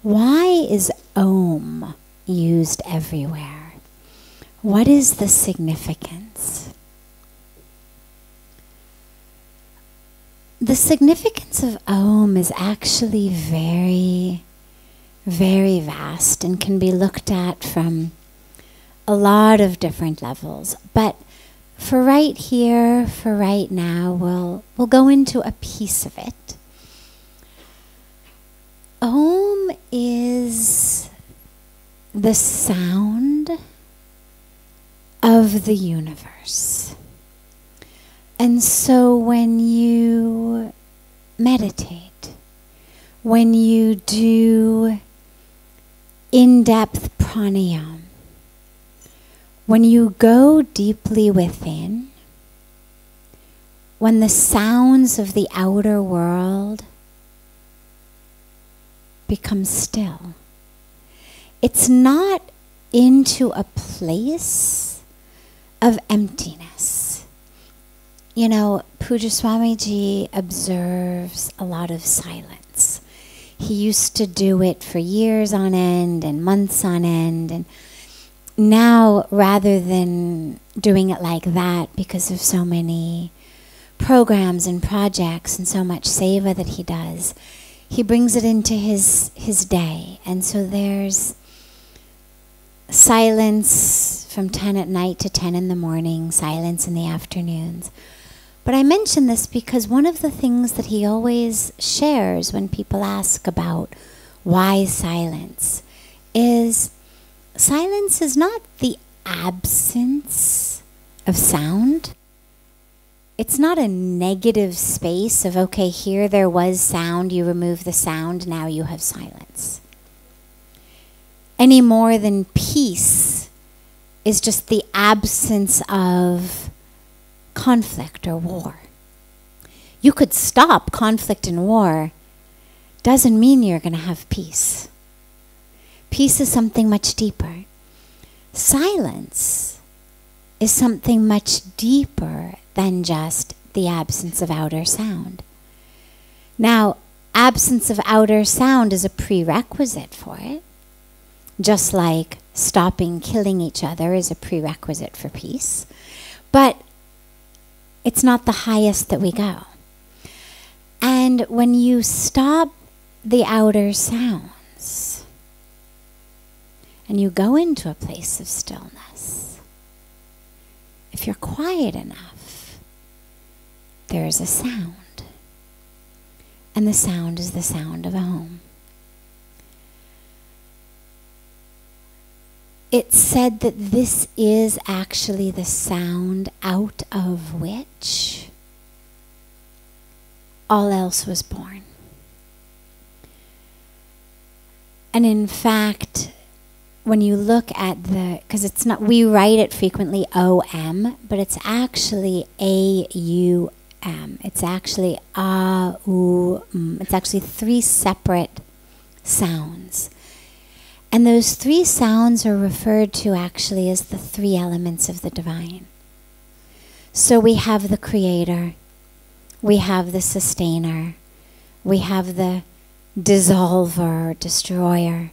Why is Om used everywhere? What is the significance? The significance of Om is actually very, very vast and can be looked at from a lot of different levels. But for right here, for right now, we'll go into a piece of it. Om is the sound of the universe. And so when you meditate, when you do in-depth pranayama, when you go deeply within, when the sounds of the outer world become still, it's not into a place of emptiness. You know, Pujya Swamiji observes a lot of silence. He used to do it for years on end and months on end, and now, rather than doing it like that because of so many programs and projects and so much seva that he does, he brings it into his day. And so there's silence from 10 at night to 10 in the morning, silence in the afternoons. But I mention this because one of the things that he always shares when people ask about why silence is silence is not the absence of sound. It's not a negative space of, okay, here there was sound, you remove the sound, now you have silence. Any more than peace is just the absence of conflict or war. You could stop conflict and war, doesn't mean you're going to have peace. Peace is something much deeper. Silence is something much deeper than just the absence of outer sound. Now, absence of outer sound is a prerequisite for it, just like stopping killing each other is a prerequisite for peace. But it's not the highest that we go. And when you stop the outer sounds and you go into a place of stillness, if you're quiet enough, there is a sound. And the sound is the sound of Om. It's said that this is actually the sound out of which all else was born. And in fact, when you look at because it's not, we write it frequently O-M, but it's actually A-U-M. It's actually A-U-M. It's actually three separate sounds. And those three sounds are referred to actually as the three elements of the divine. So we have the creator, we have the sustainer, we have the dissolver, destroyer.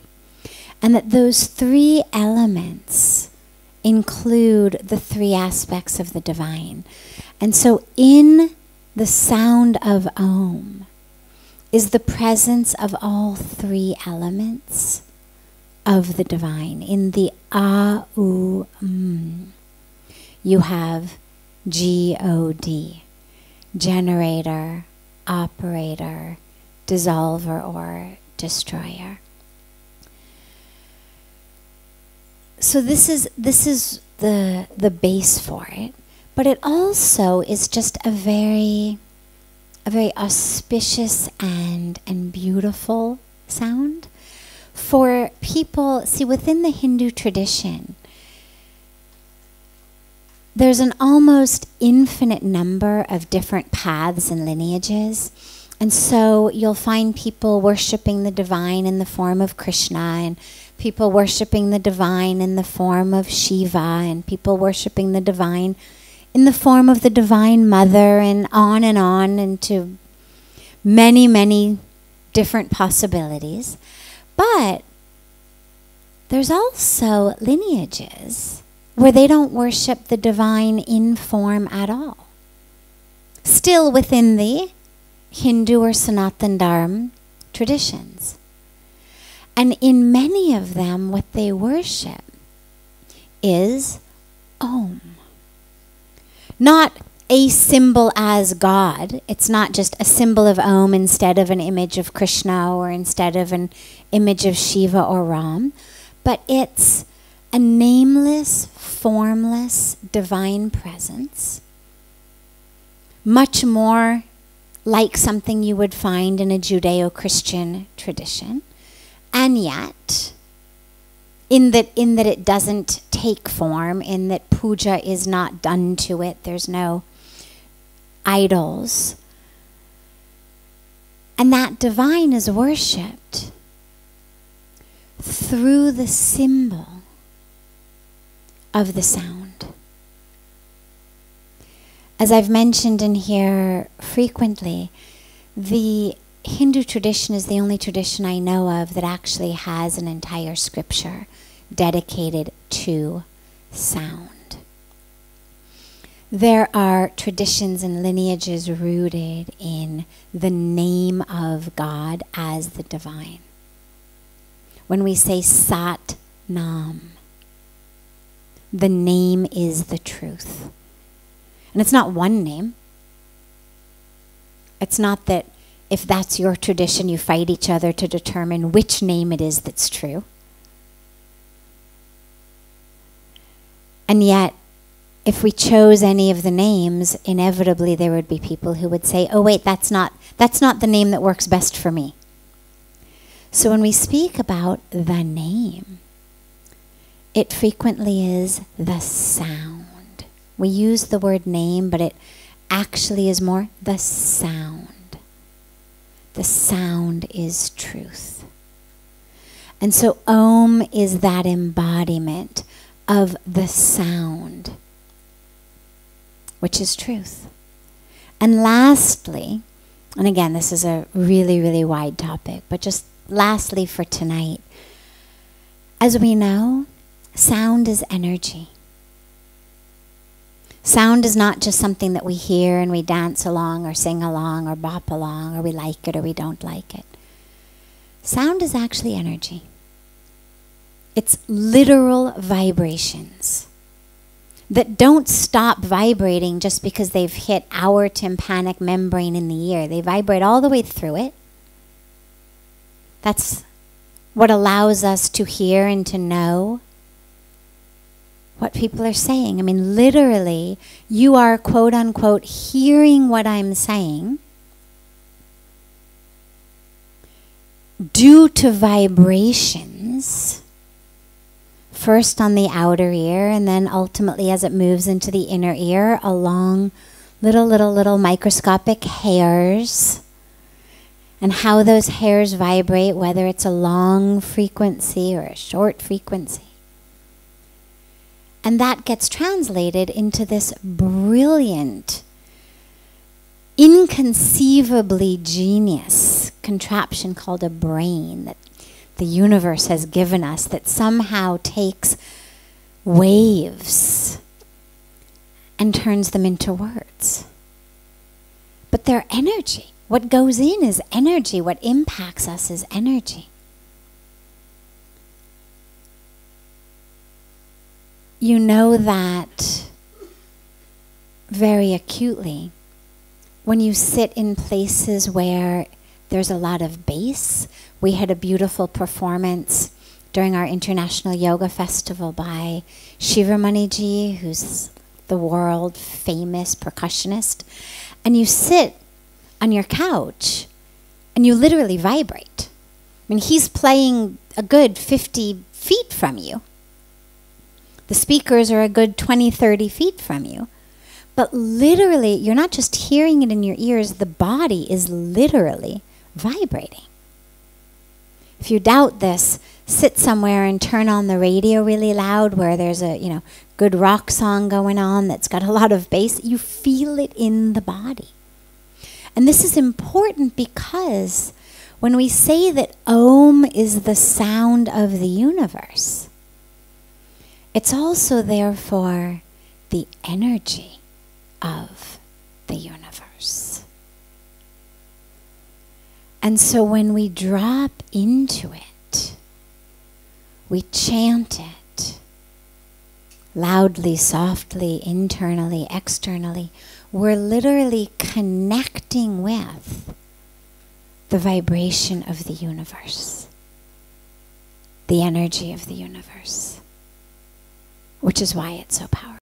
And that those three elements include the three aspects of the divine. And so in the sound of Om is the presence of all three elements of the divine. In the A-U-M, you have G-O-D, generator, operator, dissolver, or destroyer. So this is the base for it, but it also is just a very auspicious and beautiful sound for people. See, within the Hindu tradition, there's an almost infinite number of different paths and lineages And so you'll find people worshiping the divine in the form of Krishna, and people worshiping the divine in the form of Shiva, and people worshiping the divine in the form of the Divine Mother, and on into many, many different possibilities. But there's also lineages where they don't worship the divine in form at all. Still within the Hindu or Sanatan Dharma traditions. And in many of them, what they worship is Om. Not a symbol as God. It's not just a symbol of Om instead of an image of Krishna or instead of an image of Shiva or Ram, but it's a nameless, formless, divine presence, much more like something you would find in a Judeo-Christian tradition, and yet in that it doesn't take form, in that puja is not done to it, there's no idols. And that divine is worshipped through the symbol of the sound. As I've mentioned in here frequently, the Hindu tradition is the only tradition I know of that actually has an entire scripture dedicated to sound. There are traditions and lineages rooted in the name of God as the divine. When we say Sat Nam, the name is the truth. And it's not one name. It's not that if that's your tradition, you fight each other to determine which name it is that's true. And yet, if we chose any of the names, inevitably there would be people who would say, oh wait, that's not the name that works best for me. So when we speak about the name, it frequently is the sound. We use the word name, but it actually is more the sound. The sound is truth. And so Om is that embodiment of the sound, which is truth. And lastly, and again, this is a really, really wide topic, but just lastly for tonight, as we know, sound is energy. Sound is not just something that we hear and we dance along or sing along or bop along or we like it or we don't like it. Sound is actually energy. It's literal vibrations that don't stop vibrating just because they've hit our tympanic membrane in the ear. They vibrate all the way through it. That's what allows us to hear and to know what people are saying. I mean, literally, you are, quote unquote, hearing what I'm saying due to vibrations, first on the outer ear, and then ultimately as it moves into the inner ear, along little microscopic hairs, and how those hairs vibrate, whether it's a long frequency or a short frequency. And that gets translated into this brilliant, inconceivably genius contraption called a brain that the universe has given us, that somehow takes waves and turns them into words. But they're energy. What goes in is energy. What impacts us is energy. You know that very acutely when you sit in places where there's a lot of bass. We had a beautiful performance during our International Yoga Festival by Shivamaniji, who's the world famous percussionist. And you sit on your couch and you literally vibrate. I mean, he's playing a good 50 feet from you. The speakers are a good 20, 30 feet from you. But literally, you're not just hearing it in your ears, the body is literally vibrating. If you doubt this, sit somewhere and turn on the radio really loud where there's a, good rock song going on that's got a lot of bass. You feel it in the body. And this is important because when we say that Om is the sound of the universe, it's also therefore the energy of the universe. And so when we drop into it, we chant it loudly, softly, internally, externally. We're literally connecting with the vibration of the universe, the energy of the universe, which is why it's so powerful.